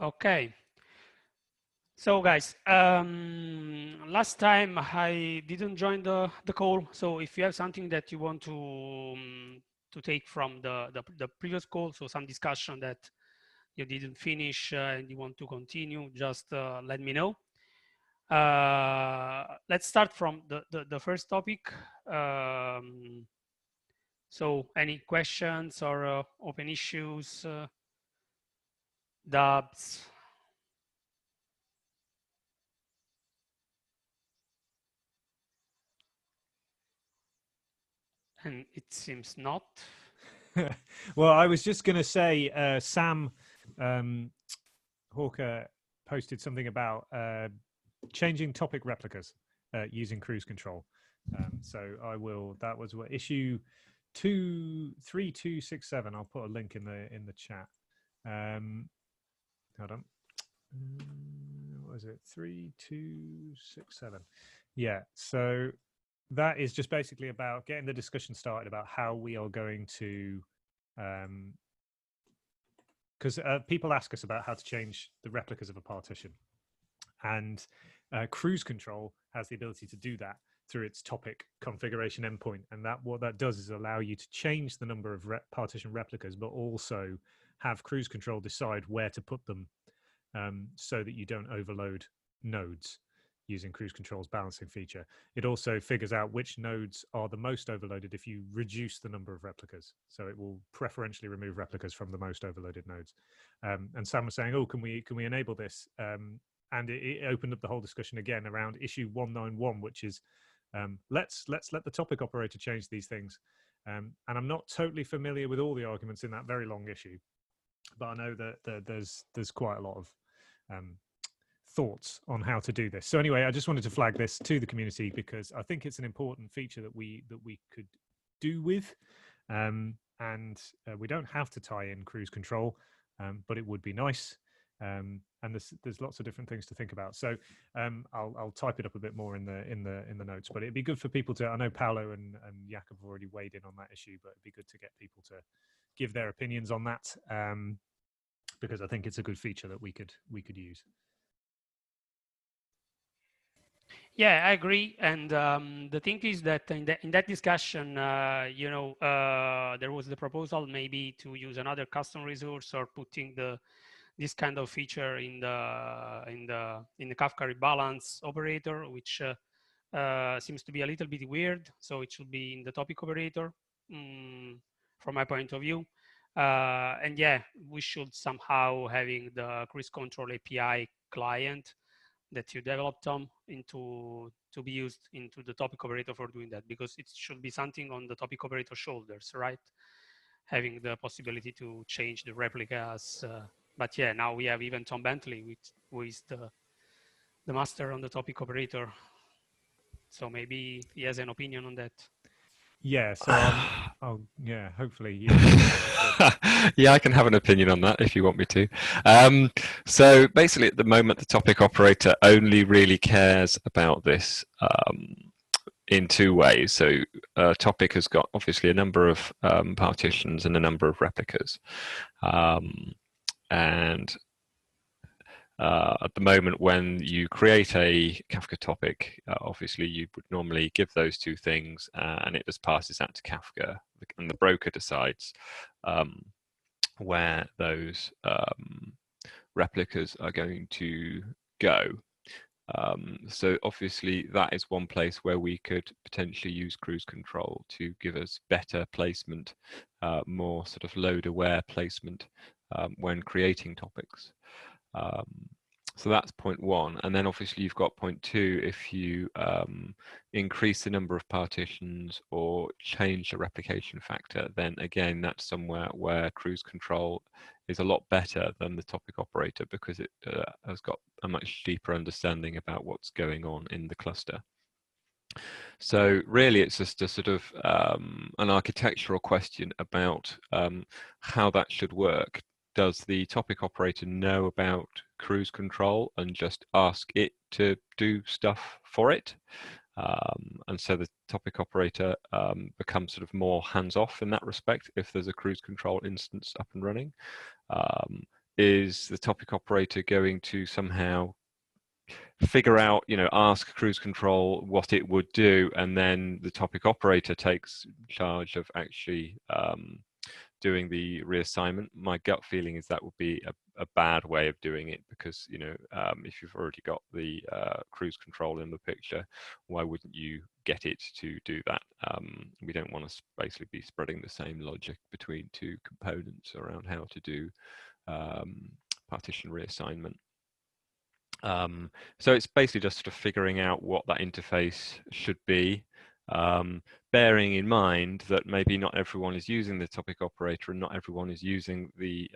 Okay. So guys, last time I didn't join the call. So if you have something that you want to take from the previous call, so some discussion that you didn't finish and you want to continue, just let me know. Let's start from the first topic. So any questions or open issues, doubts? And it seems not. Well, I was just going to say, Sam Hawker posted something about changing topic replicas using cruise control. So I will. That was what issue 23267. I'll put a link in the chat. Hold on. What was it? 3267. Yeah. So that is just basically about getting the discussion started about how we are going to, because people ask us about how to change the replicas of a partition, and cruise control has the ability to do that through its topic configuration endpoint. And that what that does is allow you to change the number of partition replicas, but also have cruise control decide where to put them, so that you don't overload nodes using cruise control's balancing feature. It also figures out which nodes are the most overloaded if you reduce the number of replicas. So it will preferentially remove replicas from the most overloaded nodes. And Sam was saying, oh, can we enable this? And it opened up the whole discussion again around issue 191, which is let's let the topic operator change these things. And I'm not totally familiar with all the arguments in that very long issue, but I know that there's quite a lot of thoughts on how to do this. So anyway, I just wanted to flag this to the community because I think it's an important feature that we could do with, and we don't have to tie in cruise control, but it would be nice. And there's lots of different things to think about. So I'll type it up a bit more in the notes. But it'd be good for people to. I know Paolo and Jakob have already weighed in on that issue, but it'd be good to get people to give their opinions on that, because I think it's a good feature that we could use. Yeah, I agree. And the thing is that in that discussion, there was the proposal maybe to use another custom resource or putting this kind of feature in the Kafka rebalance operator, which seems to be a little bit weird. So it should be in the topic operator, from my point of view. And yeah, we should somehow having the cruise control API client that you developed, Tom, to be used into the topic operator for doing that, because it should be something on the topic operator shoulders, right? Having the possibility to change the replicas. But yeah, now we have even Tom Bentley, who is the master on the topic operator. So maybe he has an opinion on that. Yeah, so oh yeah, hopefully. Yeah, I can have an opinion on that if you want me to. So basically at the moment the topic operator only really cares about this in two ways. So topic has got obviously a number of partitions and a number of replicas, and at the moment when you create a Kafka topic, obviously you would normally give those two things and it just passes that to Kafka, and the broker decides where those replicas are going to go. So obviously that is one place where we could potentially use cruise control to give us better placement, more sort of load aware placement when creating topics. So that's point one. And then obviously you've got point two. If you increase the number of partitions or change the replication factor, then again, that's somewhere where cruise control is a lot better than the topic operator, because it has got a much deeper understanding about what's going on in the cluster. So really it's just a sort of an architectural question about how that should work. Does the topic operator know about cruise control and just ask it to do stuff for it? And so the topic operator becomes sort of more hands-off in that respect if there's a cruise control instance up and running. is the topic operator going to somehow figure out, ask cruise control what it would do, and then the topic operator takes charge of actually doing the reassignment? My gut feeling is that would be a bad way of doing it, because if you've already got the cruise control in the picture, why wouldn't you get it to do that? We don't want to basically be spreading the same logic between two components around how to do partition reassignment. So it's basically just sort of figuring out what that interface should be, bearing in mind that maybe not everyone is using the topic operator and not everyone is using the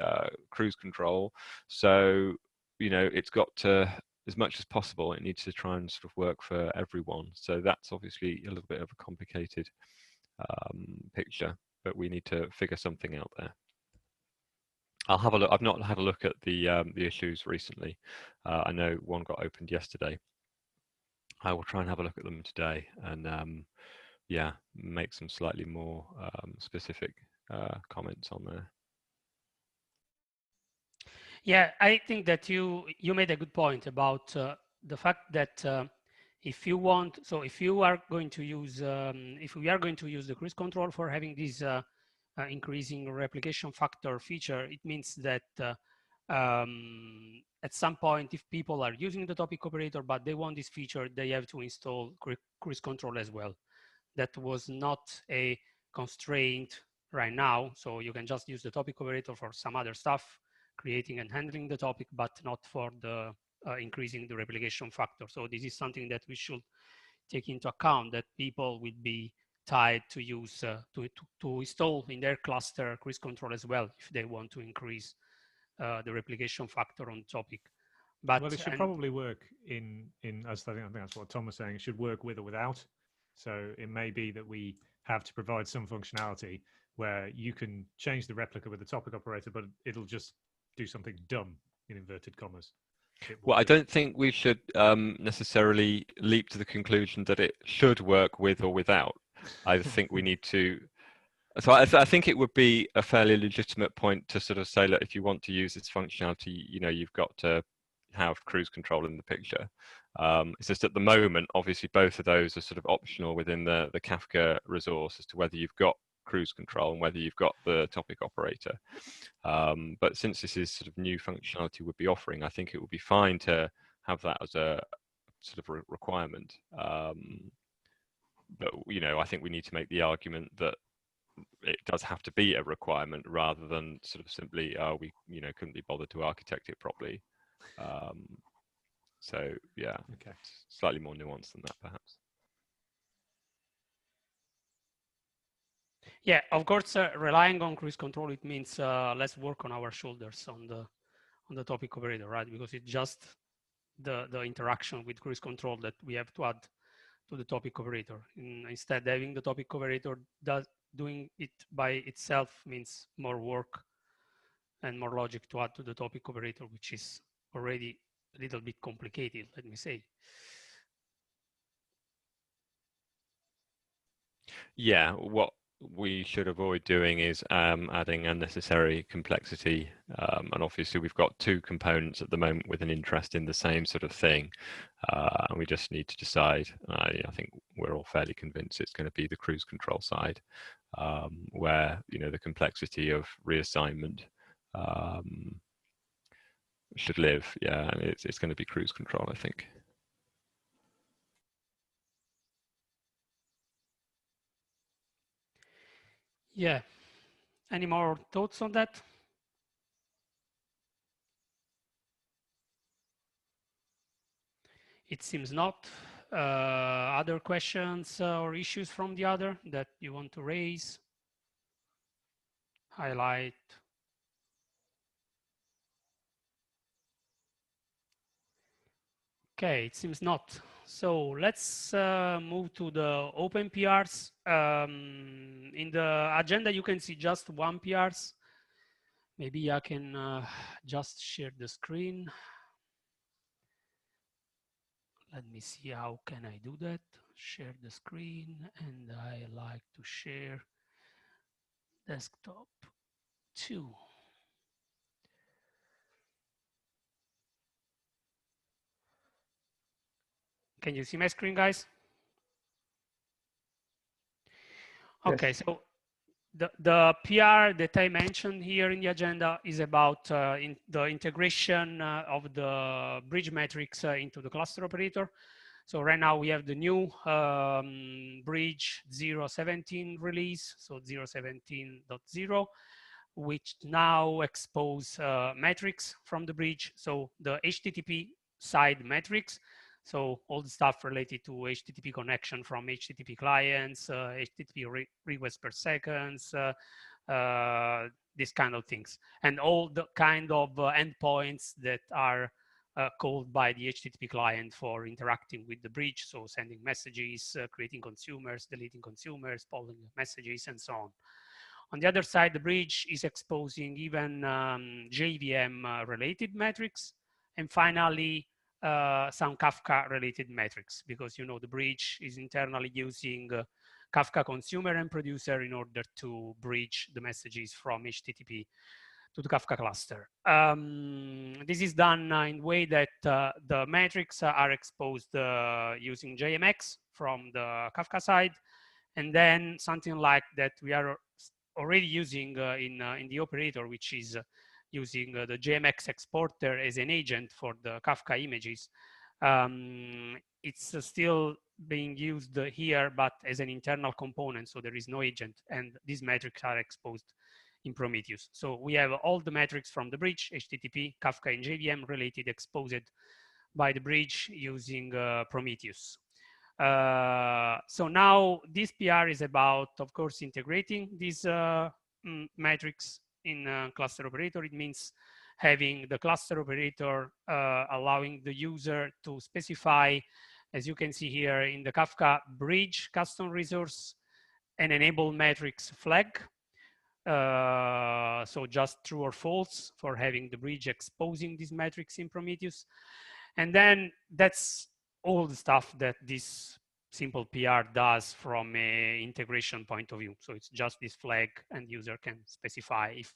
cruise control. So, it's got to, as much as possible, it needs to try and sort of work for everyone. So that's obviously a little bit of a complicated picture, but we need to figure something out there. I'll have a look. I've not had a look at the issues recently. I know one got opened yesterday. I will try and have a look at them today, and yeah, make some slightly more specific comments on there. Yeah, I think that you made a good point about the fact that if you are going to use if we are going to use the cruise control for having this increasing replication factor feature, it means that at some point, if people are using the topic operator but they want this feature, they have to install cruise control as well. That was not a constraint right now, so you can just use the topic operator for some other stuff, creating and handling the topic, but not for the increasing the replication factor. So this is something that we should take into account, that people will be tied to use to install in their cluster cruise control as well if they want to increase the replication factor on topic. But well, it should probably work in as I think that's what Tom was saying. It should work with or without. So it may be that we have to provide some functionality where you can change the replica with the topic operator, but it'll just do something dumb in inverted commas. Well, I don't think we should necessarily leap to the conclusion that it should work with or without. I think we need to. So I think it would be a fairly legitimate point to sort of say, look, if you want to use this functionality, you've got to have cruise control in the picture. It's just at the moment, obviously, both of those are sort of optional within the Kafka resource as to whether you've got cruise control and whether you've got the topic operator. But since this is sort of new functionality we'd be offering, I think it would be fine to have that as a sort of requirement. But I think we need to make the argument that it does have to be a requirement rather than sort of simply, we couldn't be bothered to architect it properly. So yeah, okay, slightly more nuanced than that, perhaps. Yeah, of course, relying on cruise control, it means less work on our shoulders on the topic operator, right? Because it's just the interaction with cruise control that we have to add to the topic operator. Instead, having the topic operator doing it by itself means more work and more logic to add to the topic operator, which is already a little bit complicated, let me say. Yeah, what we should avoid doing is adding unnecessary complexity. And obviously we've got two components at the moment with an interest in the same sort of thing. And we just need to decide, I think we're all fairly convinced it's going to be the cruise control side, where, the complexity of reassignment should live. Yeah, it's going to be cruise control, I think. Yeah. Any more thoughts on that? It seems not. Other questions or issues from the other that you want to raise, highlight? Okay, it seems not. So let's move to the open PRs. In the agenda, you can see just one PRs. Maybe I can just share the screen. Let me see, how can I do that? Share the screen, and I like to share desktop 2. Can you see my screen, guys? Okay, Yes. so the PR that I mentioned here in the agenda is about the integration of the bridge metrics into the cluster operator. So right now we have the new bridge 0.17 release, so 0.17.0, which now expose metrics from the bridge. So the HTTP side metrics, so all the stuff related to HTTP connection from HTTP clients, HTTP requests per seconds, these kind of things, and all the kind of endpoints that are called by the HTTP client for interacting with the bridge, so sending messages, creating consumers, deleting consumers, polling messages, and so on. On the other side, the bridge is exposing even JVM related metrics, and finally some Kafka related metrics, because the bridge is internally using Kafka consumer and producer in order to bridge the messages from HTTP to the Kafka cluster. This is done in a way that the metrics are exposed using JMX from the Kafka side, and then something like that we are already using in the operator, which is using the JMX exporter as an agent for the Kafka images. It's still being used here, but as an internal component, so there is no agent, and these metrics are exposed in Prometheus. So we have all the metrics from the bridge, HTTP, Kafka, and JVM related exposed by the bridge using Prometheus. So now this PR is about, of course, integrating these metrics in cluster operator. It means having the cluster operator allowing the user to specify, as you can see here in the Kafka bridge custom resource, an enable metrics flag. So just true or false for having the bridge exposing these metrics in Prometheus. And then that's all the stuff that this simple PR does from an integration point of view. So it's just this flag, and user can specify if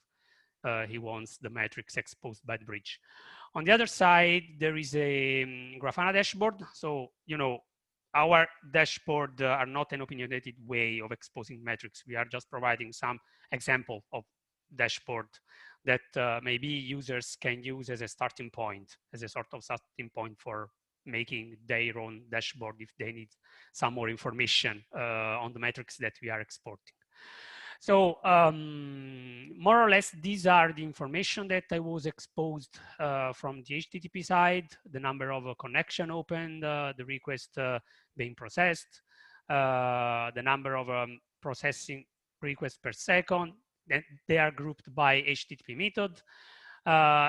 he wants the metrics exposed by the bridge. On the other side, there is a Grafana dashboard. So, our dashboard are not an opinionated way of exposing metrics. We are just providing some example of dashboard that maybe users can use as a starting point, as a sort of starting point for making their own dashboard if they need some more information on the metrics that we are exporting. So more or less, these are the information that I was exposed from the HTTP side, the number of connection opened, the request being processed, the number of processing requests per second. They are grouped by HTTP method.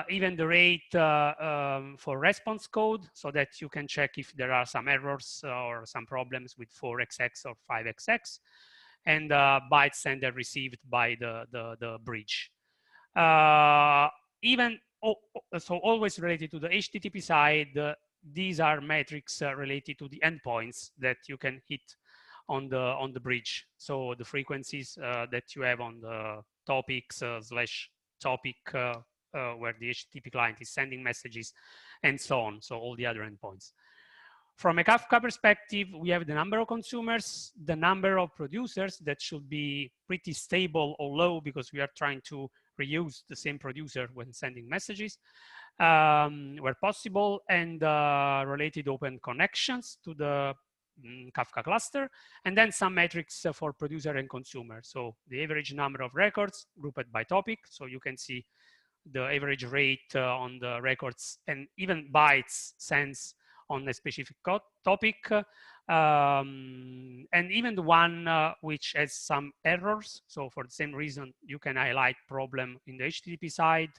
Even the rate for response code, so that you can check if there are some errors or some problems with 4xx or 5xx, and bytes sent and received by the bridge. So always related to the HTTP side, these are metrics related to the endpoints that you can hit on the bridge. So the frequencies that you have on the topics slash topic where the HTTP client is sending messages, and so on. So all the other endpoints. From a Kafka perspective, we have the number of consumers, the number of producers that should be pretty stable or low, because we are trying to reuse the same producer when sending messages where possible, and related open connections to the Kafka cluster, and then some metrics for producer and consumer. So the average number of records grouped by topic, so you can see the average rate on the records, and even bytes sent on a specific topic, and even the one which has some errors. So for the same reason, you can highlight problem in the HTTP side.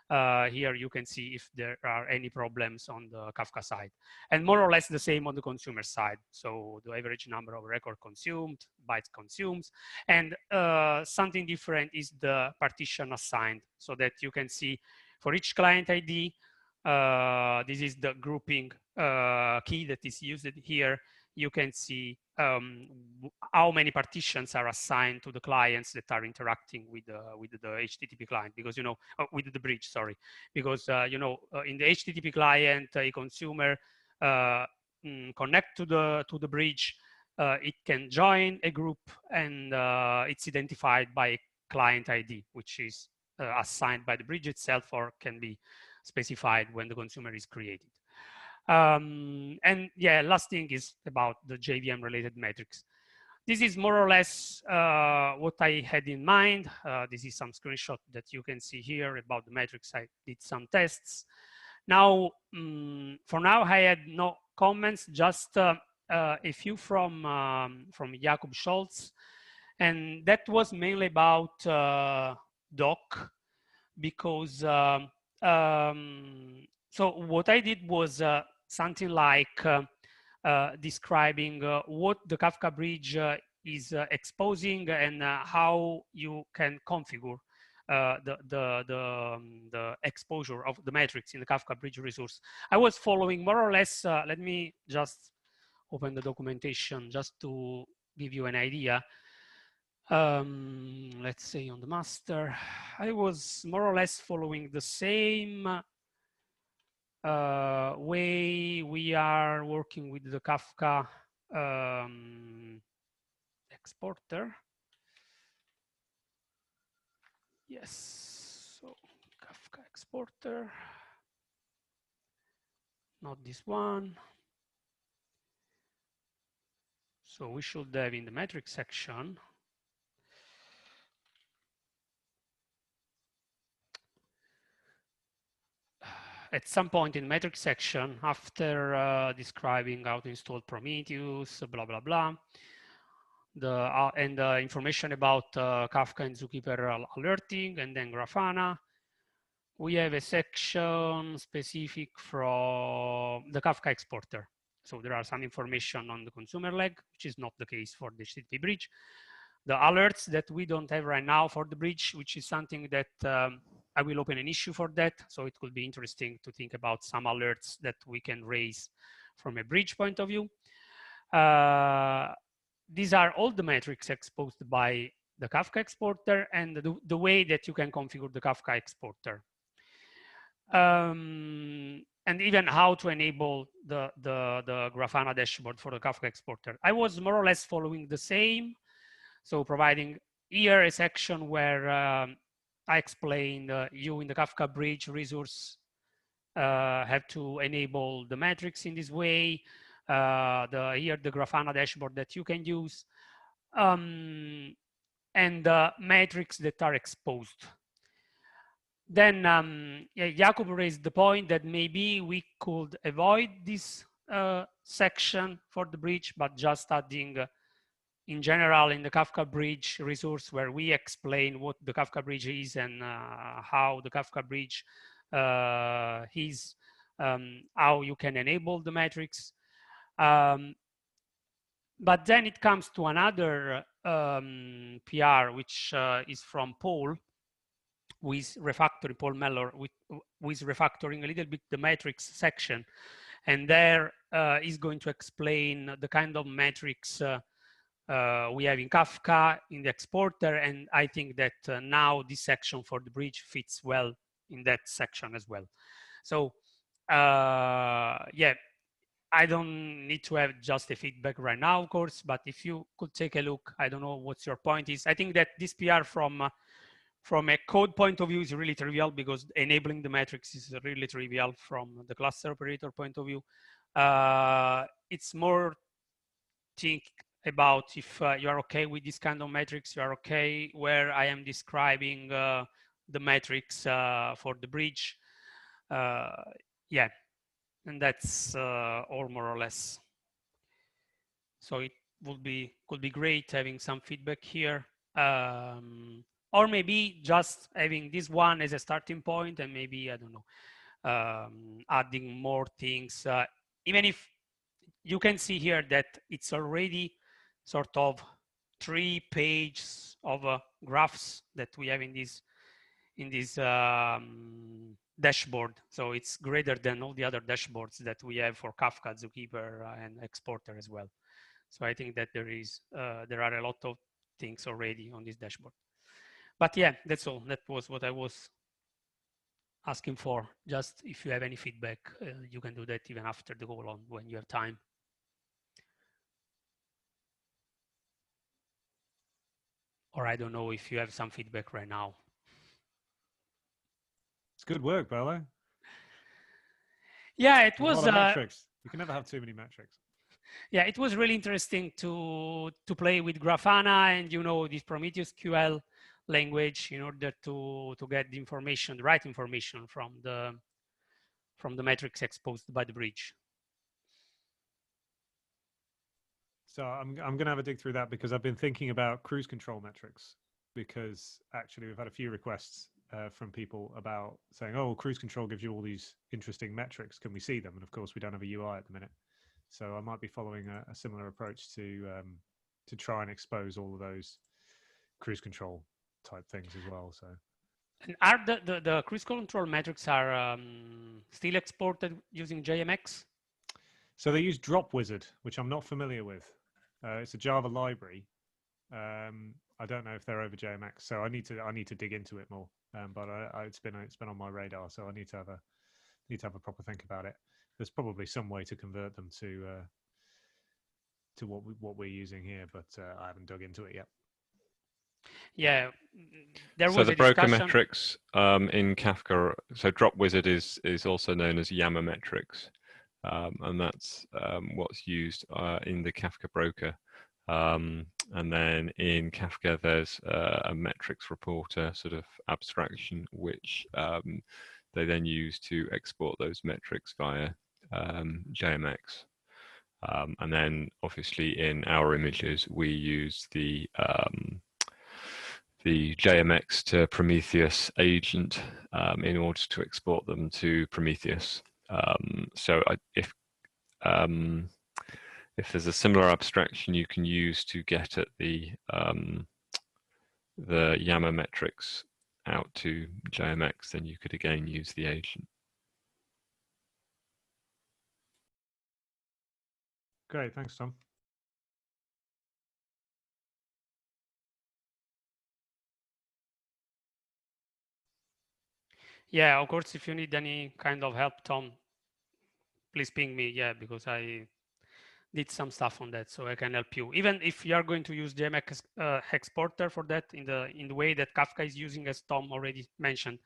Here you can see if there are any problems on the Kafka side, and more or less the same on the consumer side. So the average number of record consumed, bytes consumed, and something different is the partition assigned, so that you can see for each client ID, this is the grouping key that is used here. You can see how many partitions are assigned to the clients that are interacting with the HTTP client, because with the bridge, sorry, because in the HTTP client, a consumer connect to the bridge, it can join a group, and it's identified by client ID, which is assigned by the bridge itself or can be specified when the consumer is created. And yeah, last thing is about the Jdm related metrics. This is more or less what I had in mind. This is some screenshot that you can see here about the metrics. I did some tests. Now, for now, I had no comments, just a few from Jakob Scholz. And that was mainly about doc, because so what I did was something like describing what the Kafka bridge is exposing and how you can configure the exposure of the metrics in the Kafka bridge resource. I was following more or less, let me just open the documentation just to give you an idea. Let's say on the master, I was more or less following the same way we are working with the Kafka exporter. Yes, so Kafka exporter, not this one. So we should have in the metric section, at some point in the metric section, after describing how to install Prometheus, blah, blah, blah, and information about Kafka and Zookeeper alerting, and then Grafana, we have a section specific from the Kafka exporter. So there are some information on the consumer leg, which is not the case for the HTTP bridge. The alerts that we don't have right now for the bridge, which is something that I will open an issue for that. So it could be interesting to think about some alerts that we can raise from a bridge point of view. These are all the metrics exposed by the Kafka exporter and the way that you can configure the Kafka exporter. And even how to enable the Grafana dashboard for the Kafka exporter. I was more or less following the same. So providing here a section where I explained you in the Kafka bridge resource have to enable the metrics in this way. Here the Grafana dashboard that you can use, and the metrics that are exposed. Then Jakob raised the point that maybe we could avoid this section for the bridge, but just adding in general in the Kafka bridge resource where we explain what the Kafka bridge is and how the Kafka bridge is, how you can enable the metrics. But then it comes to another PR, which is from Paul, who is refactoring, Paul Mellor, who is refactoring a little bit the metrics section. And there is going to explain the kind of metrics we have in Kafka, in the exporter, and I think that now this section for the bridge fits well in that section as well. So yeah, I don't need to have just a feedback right now, of course, but if you could take a look, I don't know what your point is. I think that this PR from a code point of view is really trivial because enabling the metrics is really trivial from the cluster operator point of view. It's more think about if you are okay with this kind of metrics, you are okay where I am describing the metrics for the bridge. Yeah, and that's all more or less. So it could be great having some feedback here. Or maybe just having this one as a starting point and maybe, I don't know, adding more things. Even if you can see here that it's already sort of 3 pages of graphs that we have in this dashboard. So it's greater than all the other dashboards that we have for Kafka, Zookeeper, and Exporter as well. So I think that there are a lot of things already on this dashboard. But yeah, that's all. That was what I was asking for. Just if you have any feedback, you can do that even after the call on when you have time. Or I don't know if you have some feedback right now. It's good work, Bello. Yeah, it A was. lot of metrics. You can never have too many metrics. Yeah, it was really interesting to play with Grafana and this Prometheus QL language in order to get the information, the right information from the metrics exposed by the bridge. So I'm going to have a dig through that because I've been thinking about cruise control metrics, because actually we've had a few requests from people about saying, oh, cruise control gives you all these interesting metrics. Can we see them? And of course, we don't have a UI at the minute. So I might be following a similar approach to try and expose all of those cruise control type things as well. So, and are the cruise control metrics are still exported using JMX? so they use Drop Wizard, which I'm not familiar with. It's a Java library. I don't know if they're over JMX, so I need to dig into it more. But it's been on my radar, so I need to have a proper think about it. There's probably some way to convert them to what we're using here, but I haven't dug into it yet. Yeah, there so was the a broker discussion. metrics in Kafka. So Drop Wizard is also known as Yammer metrics, and that's what's used in the Kafka broker. And then in Kafka, there's a metrics reporter sort of abstraction, which they then use to export those metrics via JMX. And then obviously in our images, we use the JMX to Prometheus agent in order to export them to Prometheus. So if there's a similar abstraction you can use to get at the Yammer metrics out to JMX, then you could again use the agent. Great, thanks, Tom. Yeah, of course, if you need any kind of help, Tom, please ping me. Yeah, because I did some stuff on that, so I can help you. Even if you are going to use JMX exporter for that in the way that Kafka is using, as Tom already mentioned.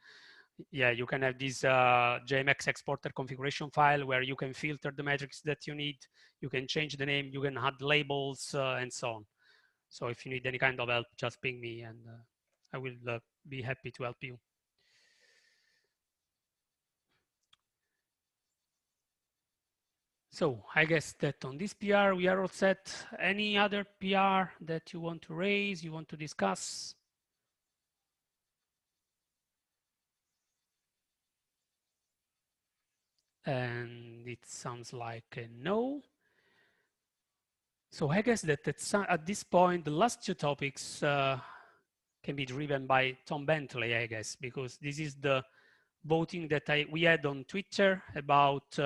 Yeah, you can have this JMX exporter configuration file where you can filter the metrics that you need. You can change the name, you can add labels, and so on. So if you need any kind of help, just ping me, and I will be happy to help you. So I guess that on this PR, we are all set. Any other PR that you want to raise, you want to discuss? And it sounds like a no. So I guess that at this point, the last two topics can be driven by Tom Bentley, I guess, because this is the voting that we had on Twitter about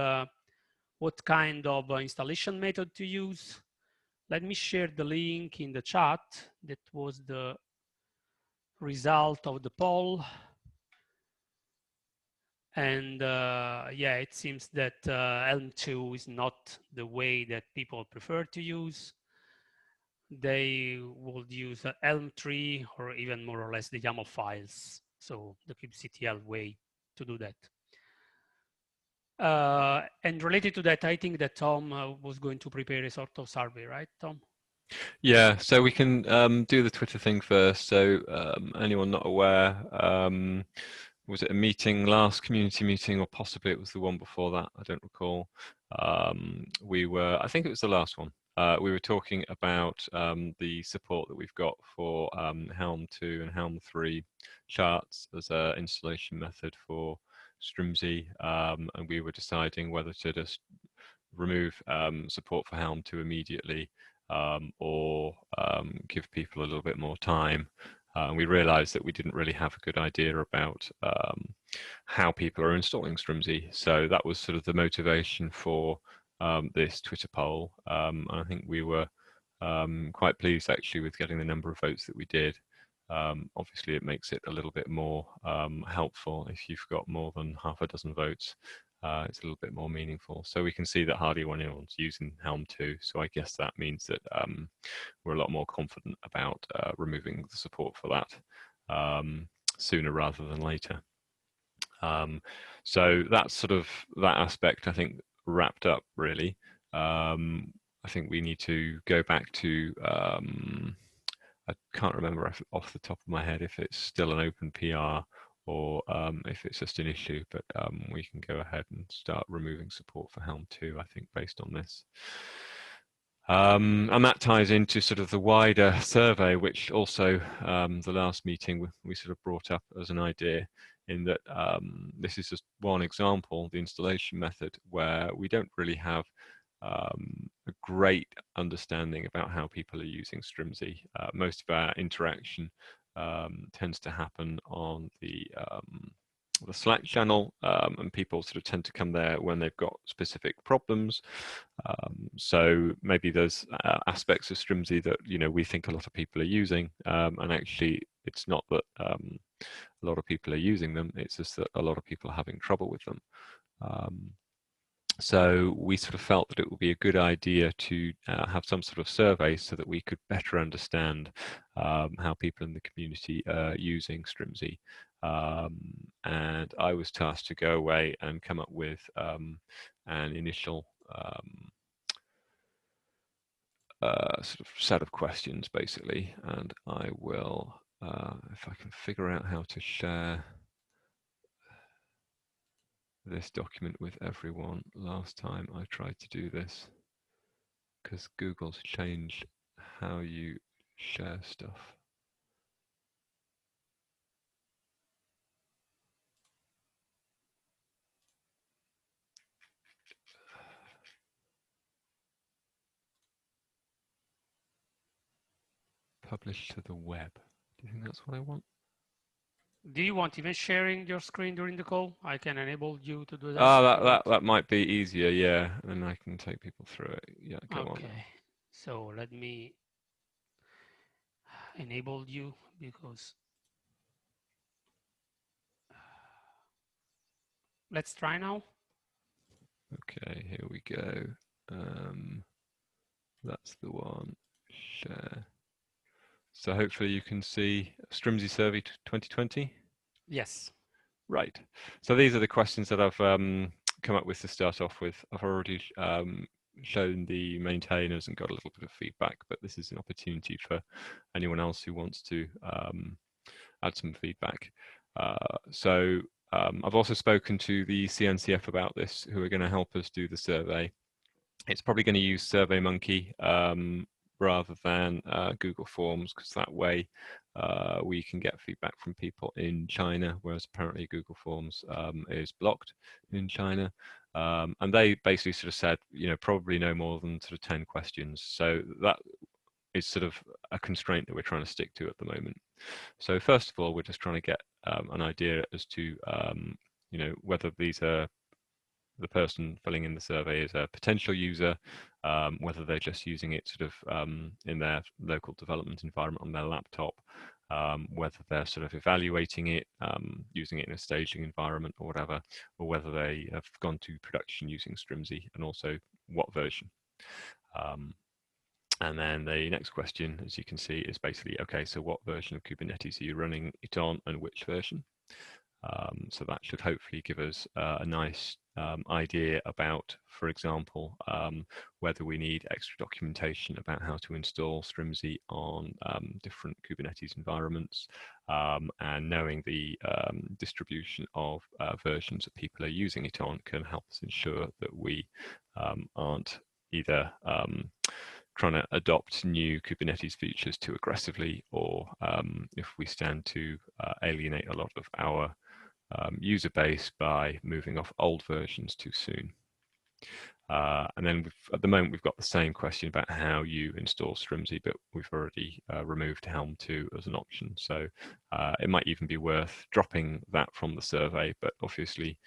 what kind of installation method to use. Let me share the link in the chat. That was the result of the poll. And yeah, it seems that Elm 2 is not the way that people prefer to use. They would use Elm 3 or even more or less the YAML files. So the kubectl way to do that. And related to that, I think that Tom was going to prepare a sort of survey, right, Tom? Yeah, so we can do the Twitter thing first. So anyone not aware, was it a meeting, last community meeting, or possibly it was the one before that? I don't recall. I think it was the last one. We were talking about the support that we've got for Helm 2 and Helm 3 charts as an installation method for Strimzi, and we were deciding whether to just remove support for Helm 2 immediately or give people a little bit more time. We realized that we didn't really have a good idea about how people are installing Strimzi. So that was sort of the motivation for this Twitter poll. And I think we were quite pleased actually with getting the number of votes that we did. Obviously, it makes it a little bit more helpful if you've got more than half a dozen votes. it's a little bit more meaningful. So we can see that hardly anyone's using Helm 2. So I guess that means that we're a lot more confident about removing the support for that sooner rather than later. So that's sort of that aspect, I think, wrapped up really. I think we need to go back to, I can't remember off the top of my head if it's still an open PR or if it's just an issue, but we can go ahead and start removing support for Helm 2, I think, based on this. And that ties into sort of the wider survey, which also the last meeting we sort of brought up as an idea, in that this is just one example, the installation method, where we don't really have a great understanding about how people are using Strimzi. Most of our interaction tends to happen on the Slack channel, and people sort of tend to come there when they've got specific problems. So maybe there's aspects of Strimzi that we think a lot of people are using, and actually it's not that a lot of people are using them, it's just that a lot of people are having trouble with them. So we sort of felt that it would be a good idea to have some sort of survey so that we could better understand how people in the community are using Strimzi. And I was tasked to go away and come up with an initial sort of set of questions, basically. And I will, if I can figure out how to share this document with everyone. Last time I tried to do this, because Google's changed how you share stuff. Publish to the web. Do you think that's what I want? Do you want even sharing your screen during the call? I can enable you to do that. Oh, that might be easier, yeah. And I can take people through it. Yeah, go on. Okay, so let me enable you, because let's try now. Okay, here we go. That's the one. Share. So hopefully you can see Strimzi Survey 2020. Yes. Right. So these are the questions that I've come up with to start off with. I've already shown the maintainers and got a little bit of feedback, but this is an opportunity for anyone else who wants to add some feedback. So I've also spoken to the CNCF about this, who are going to help us do the survey. It's probably going to use SurveyMonkey rather than Google Forms, because that way we can get feedback from people in China, whereas apparently Google Forms is blocked in China. And they basically sort of said, probably no more than sort of 10 questions. So that is sort of a constraint that we're trying to stick to at the moment. So first of all, we're just trying to get an idea as to, whether these are the person filling in the survey is a potential user, whether they're just using it sort of in their local development environment on their laptop, whether they're sort of evaluating it, using it in a staging environment or whatever, or whether they have gone to production using Strimzi, and also what version. And then the next question, as you can see, is basically, okay, so what version of Kubernetes are you running it on, and which version? So that should hopefully give us a nice idea about, for example, whether we need extra documentation about how to install Strimzi on different Kubernetes environments, and knowing the distribution of versions that people are using it on can help us ensure that we aren't either trying to adopt new Kubernetes features too aggressively, or if we stand to alienate a lot of our user base by moving off old versions too soon. And then at the moment, we've got the same question about how you install Strimzi, but we've already removed Helm 2 as an option. So it might even be worth dropping that from the survey. But obviously,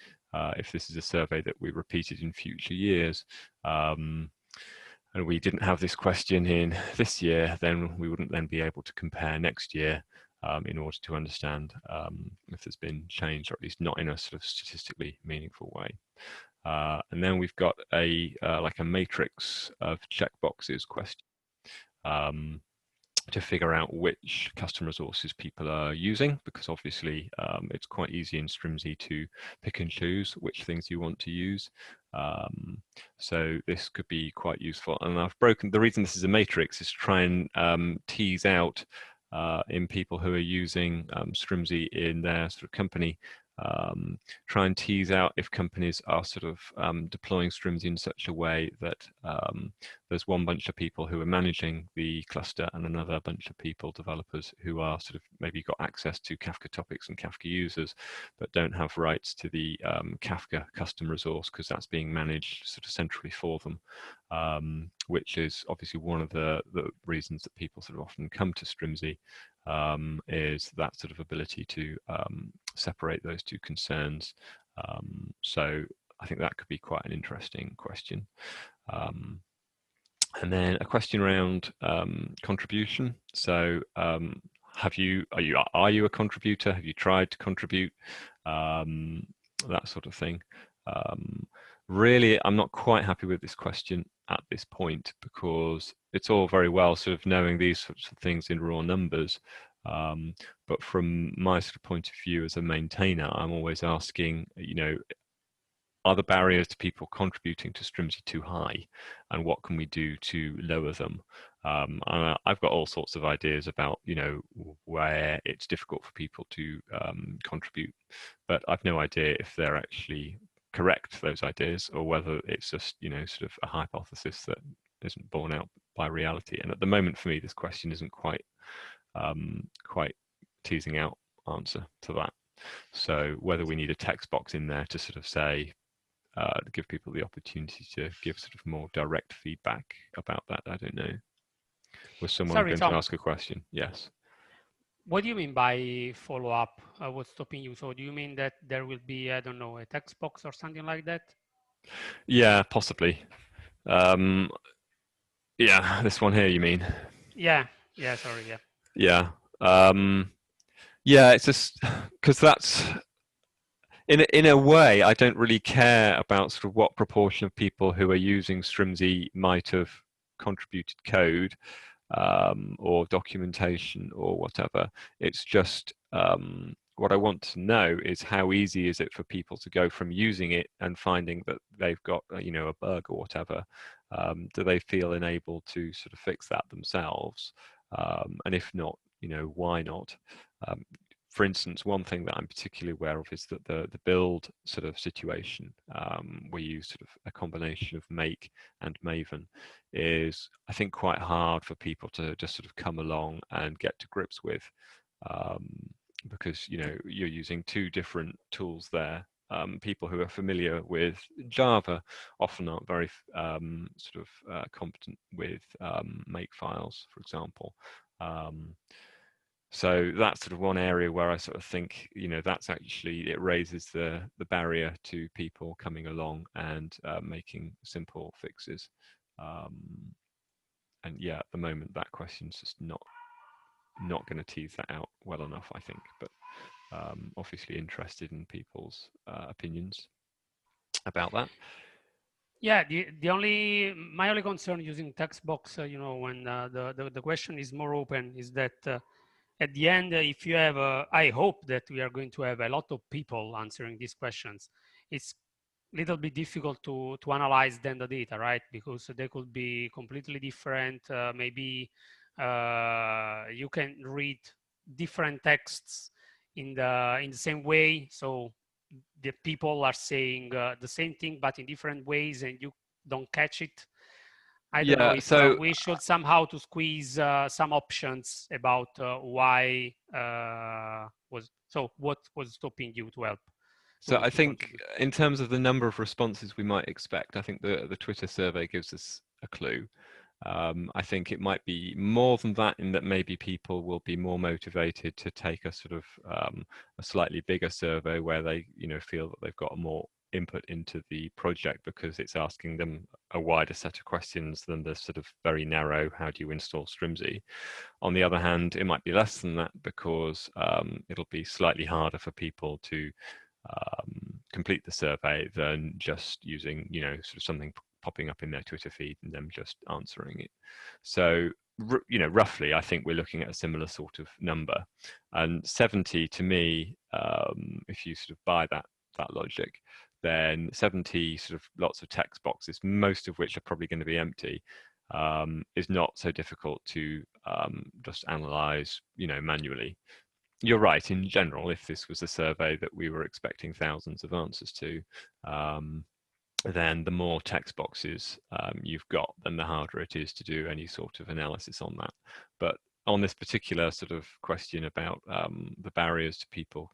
if this is a survey that we repeated in future years, and we didn't have this question in this year, then we wouldn't then be able to compare next year in order to understand if there's been change, or at least not in a sort of statistically meaningful way. And then we've got a like a matrix of checkboxes question to figure out which custom resources people are using, because obviously it's quite easy in Strimzy to pick and choose which things you want to use. So this could be quite useful. And I've broken, the reason this is a matrix is to try and tease out in people who are using Strimzy in their sort of company, try and tease out if companies are sort of deploying Strimzy in such a way that there's one bunch of people who are managing the cluster and another bunch of people, developers, who are sort of maybe got access to Kafka topics and Kafka users, but don't have rights to the Kafka custom resource because that's being managed sort of centrally for them, which is obviously one of the reasons that people sort of often come to Strimzy, is that sort of ability to separate those two concerns. So I think that could be quite an interesting question. And then a question around contribution. So are you a contributor? Have you tried to contribute? That sort of thing. Really, I'm not quite happy with this question at this point, because it's all very well sort of knowing these sorts of things in raw numbers. But from my sort of point of view as a maintainer, I'm always asking, you know, are the barriers to people contributing to Strimzy too high, and what can we do to lower them? I've got all sorts of ideas about, you know, where it's difficult for people to contribute, but I've no idea if they're actually correct, those ideas, or whether it's just, you know, sort of a hypothesis that isn't borne out by reality. And at the moment, for me, this question isn't quite teasing out answer to that. So whether we need a text box in there to sort of say, to give people the opportunity to give sort of more direct feedback about that, I don't know. Was someone going to ask a question? Yes. What do you mean by follow-up? What's stopping you? So do you mean that there will be, I don't know, a text box or something like that? Yeah, possibly. Yeah, this one here, you mean? Yeah, sorry, yeah. Yeah. Yeah, it's just because that's, in a way, I don't really care about sort of what proportion of people who are using Strimzy might have contributed code or documentation or whatever. It's just what I want to know is how easy is it for people to go from using it and finding that they've got, you know, a bug or whatever. Do they feel enabled to sort of fix that themselves? And if not, you know, why not? For instance, one thing that I'm particularly aware of is that the build sort of situation, we use sort of a combination of Make and Maven, is, I think, quite hard for people to just sort of come along and get to grips with, because, you know, you're using two different tools there. People who are familiar with Java often aren't very sort of competent with Make files, for example. So that's sort of one area where I sort of think, you know, that's actually, it raises the barrier to people coming along and making simple fixes. And yeah, at the moment, that question's just not going to tease that out well enough, I think. But obviously interested in people's opinions about that. Yeah, my only concern using text box, you know, when the question is more open, is that at the end, if you have, I hope that we are going to have a lot of people answering these questions. It's a little bit difficult to analyze then the data, right? Because they could be completely different. Maybe you can read different texts in the same way. So the people are saying the same thing, but in different ways, and you don't catch it. I don't know if we should somehow to squeeze some options about why what was stopping you to help. So I think in terms of the number of responses we might expect, I think the Twitter survey gives us a clue. I think it might be more than that, in that maybe people will be more motivated to take a sort of a slightly bigger survey where they, you know, feel that they've got more input into the project, because it's asking them a wider set of questions than the sort of very narrow, how do you install Strimzy? On the other hand, it might be less than that, because it'll be slightly harder for people to complete the survey than just using, sort of something popping up in their Twitter feed and them just answering it. So, roughly, I think we're looking at a similar sort of number. And 70 to me, if you sort of buy that logic, then 70 sort of lots of text boxes, most of which are probably going to be empty, is not so difficult to just analyze, manually. You're right. In general, if this was a survey that we were expecting thousands of answers to, then the more text boxes you've got, then the harder it is to do any sort of analysis on that. But on this particular sort of question about the barriers to people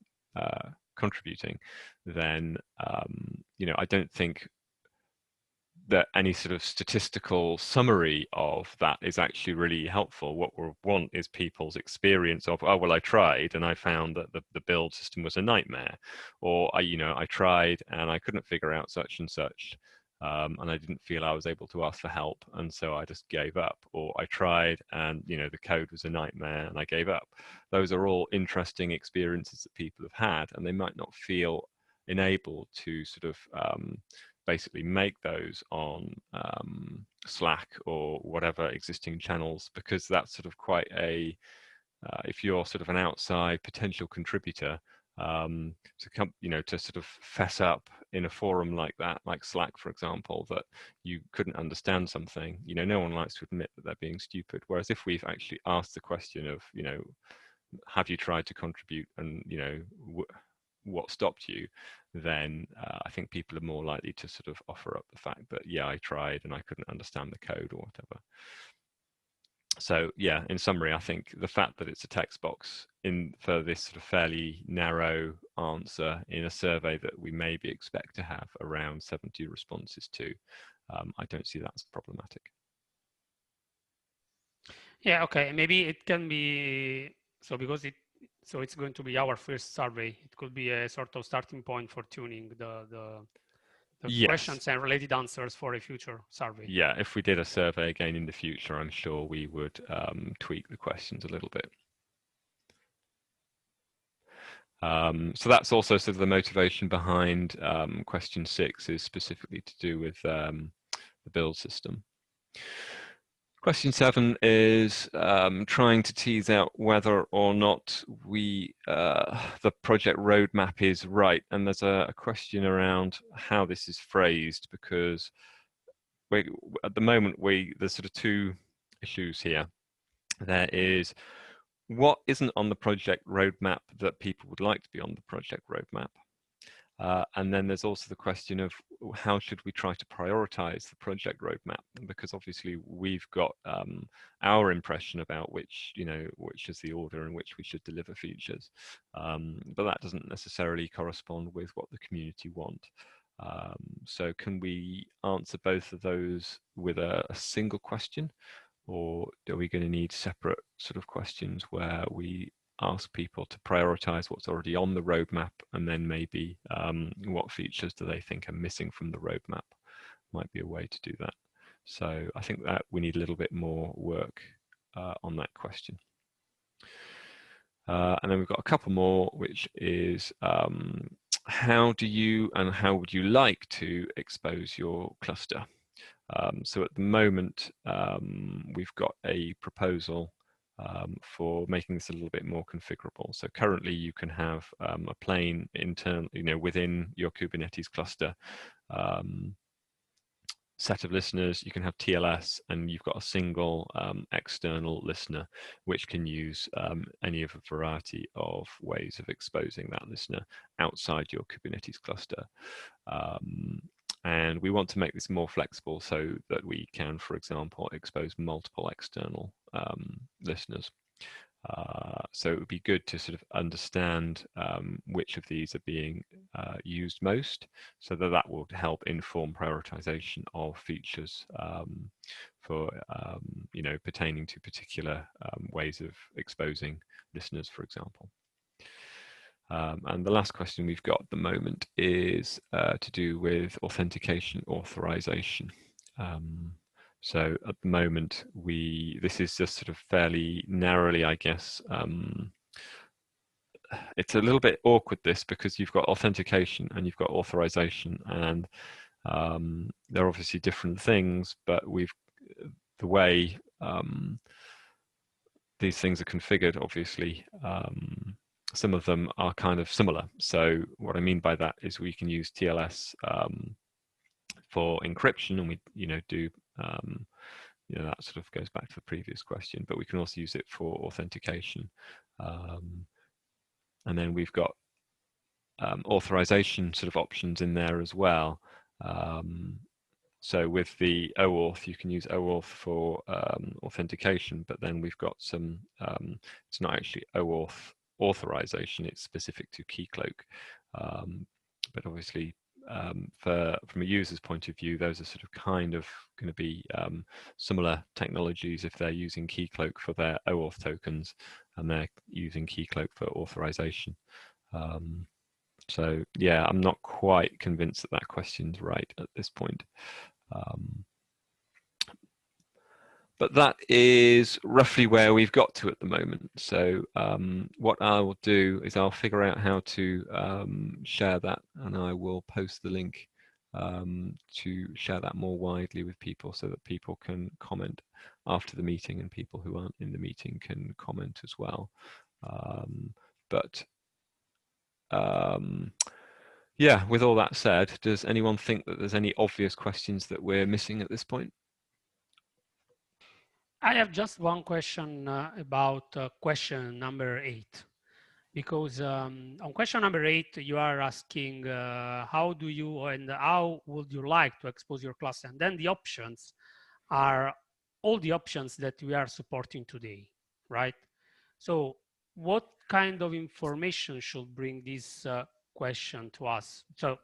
contributing, then I don't think that any sort of statistical summary of that is actually really helpful. What we want is people's experience of, oh, well, I tried and I found that the build system was a nightmare, or I tried and I couldn't figure out such and such, and I didn't feel I was able to ask for help, and so I just gave up. Or I tried and the code was a nightmare and I gave up. Those are all interesting experiences that people have had, and they might not feel enabled to sort of basically make those on Slack or whatever existing channels, because that's sort of quite a, if you're sort of an outside potential contributor, to come, to sort of fess up in a forum like that, like Slack, for example, that you couldn't understand something, no one likes to admit that they're being stupid. Whereas if we've actually asked the question of, have you tried to contribute, and what stopped you, then I think people are more likely to sort of offer up the fact that, yeah, I tried and I couldn't understand the code or whatever. So yeah, in summary, I think the fact that it's a text box for this sort of fairly narrow answer in a survey that we maybe expect to have around 70 responses to, I don't see that as problematic. Yeah, okay, maybe it can be, so because it's going to be our first survey, it could be a sort of starting point for tuning the Yes. questions and related answers for a future survey. Yeah, if we did a survey again in the future, I'm sure we would tweak the questions a little bit. So that's also sort of the motivation behind question 6, is specifically to do with the build system. Question 7 is trying to tease out whether or not the project roadmap is right. And there's a question around how this is phrased, because at the moment, there's sort of two issues here. There is what isn't on the project roadmap that people would like to be on the project roadmap. And then there's also the question of how should we try to prioritize the project roadmap, because obviously we've got our impression about which is the order in which we should deliver features, but that doesn't necessarily correspond with what the community want. So can we answer both of those with a single question, or are we going to need separate sort of questions where we ask people to prioritize what's already on the roadmap, and then maybe what features do they think are missing from the roadmap? Might be a way to do that. So I think that we need a little bit more work on that question. And then we've got a couple more, which is how do you and how would you like to expose your cluster? So at the moment, we've got a proposal for making this a little bit more configurable. So currently you can have a plain internal, within your Kubernetes cluster set of listeners. You can have TLS, and you've got a single external listener, which can use any of a variety of ways of exposing that listener outside your Kubernetes cluster. And we want to make this more flexible so that we can, for example, expose multiple external listeners. So it would be good to sort of understand which of these are being used most, so that will help inform prioritization of features for pertaining to particular ways of exposing listeners, for example. And the last question we've got at the moment is to do with authentication authorization. So at the moment, this is just sort of fairly narrowly, I guess, it's a little bit awkward, this, because you've got authentication and you've got authorization, and they're obviously different things, but the way these things are configured, obviously, some of them are kind of similar. So what I mean by that is we can use TLS for encryption, and we do that sort of goes back to the previous question, but we can also use it for authentication. And then we've got authorization sort of options in there as well. So with the OAuth, you can use OAuth for authentication, but then we've got some, it's not actually OAuth authorization, it's specific to Keycloak. But obviously, from a user's point of view, those are sort of kind of going to be similar technologies if they're using Keycloak for their OAuth tokens and they're using Keycloak for authorization. So yeah, I'm not quite convinced that that question's right at this point. But that is roughly where we've got to at the moment. So what I will do is I'll figure out how to share that, and I will post the link to share that more widely with people so that people can comment after the meeting, and people who aren't in the meeting can comment as well. Yeah, with all that said, does anyone think that there's any obvious questions that we're missing at this point? I have just one question about question number 8, because on question number 8, you are asking how do you and how would you like to expose your class? And then the options are all the options that we are supporting today, right? So what kind of information should bring this question to us? So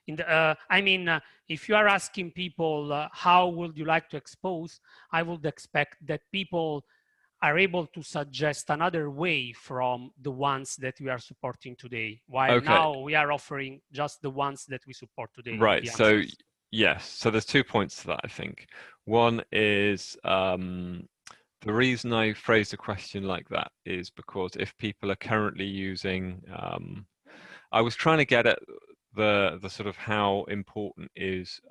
in the, if you are asking people how would you like to expose, I would expect that people are able to suggest another way from the ones that we are supporting today, while now we are offering just the ones that we support today. Right, so yes, so there's 2 points to that, I think. One is the reason I phrase a question like that is because if people are currently using, I was trying to get at the sort of how important is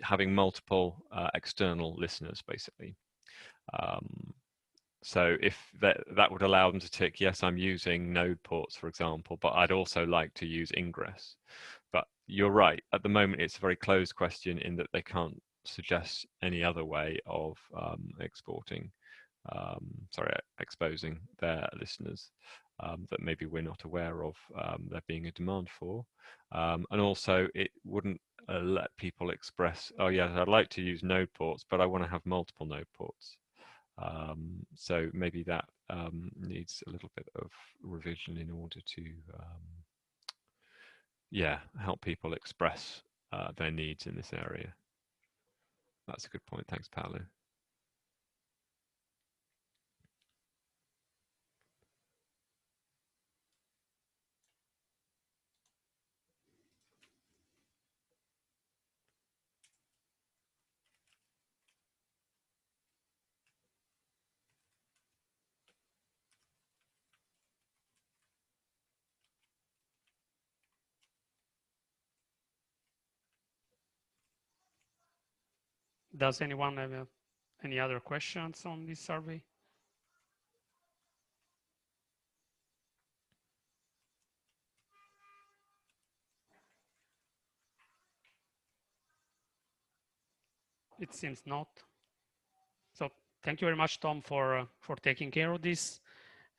having multiple external listeners, basically. So if that would allow them to tick, yes, I'm using node ports, for example, but I'd also like to use ingress. But you're right, at the moment it's a very closed question in that they can't suggest any other way of exposing their listeners that maybe we're not aware of there being a demand for. And also it wouldn't let people express, oh yeah, I'd like to use node ports, but I want to have multiple node ports. So maybe that needs a little bit of revision in order to help people express their needs in this area. That's a good point. Thanks, Paolo. Does anyone have any other questions on this survey? It seems not. So thank you very much, Tom, for taking care of this.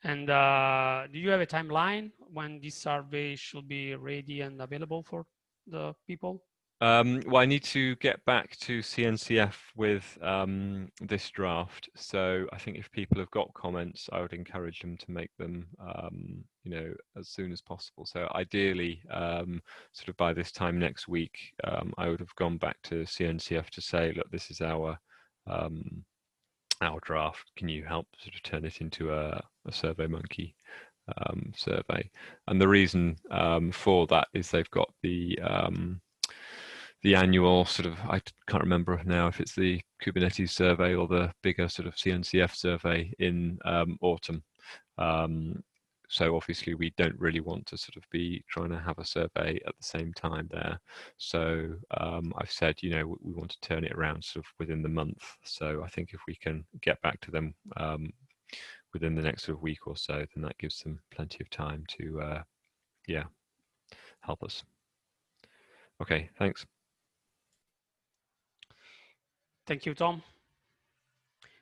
And do you have a timeline when this survey should be ready and available for the people? Well, I need to get back to CNCF with this draft. So I think if people have got comments, I would encourage them to make them, as soon as possible. So ideally, sort of by this time next week, I would have gone back to CNCF to say, look, this is our draft. Can you help sort of turn it into a SurveyMonkey survey? And the reason for that is they've got the annual sort of, I can't remember now if it's the Kubernetes survey or the bigger sort of CNCF survey in autumn. so obviously we don't really want to sort of be trying to have a survey at the same time there. So I've said, you know, we want to turn it around sort of within the month. So I think if we can get back to them within the next sort of week or so, then that gives them plenty of time to, yeah, help us. Okay, thanks. Thank you, Tom.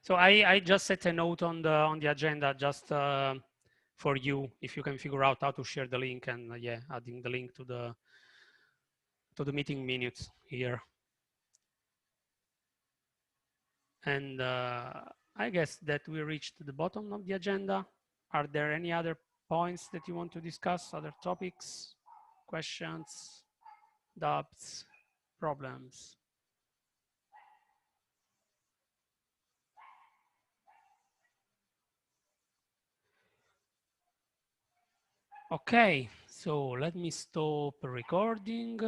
So I just set a note on the agenda just for you, if you can figure out how to share the link, and yeah, adding the link to the meeting minutes here. And I guess that we reached the bottom of the agenda. Are there any other points that you want to discuss? Other topics, questions, doubts, problems? Okay, so let me stop recording.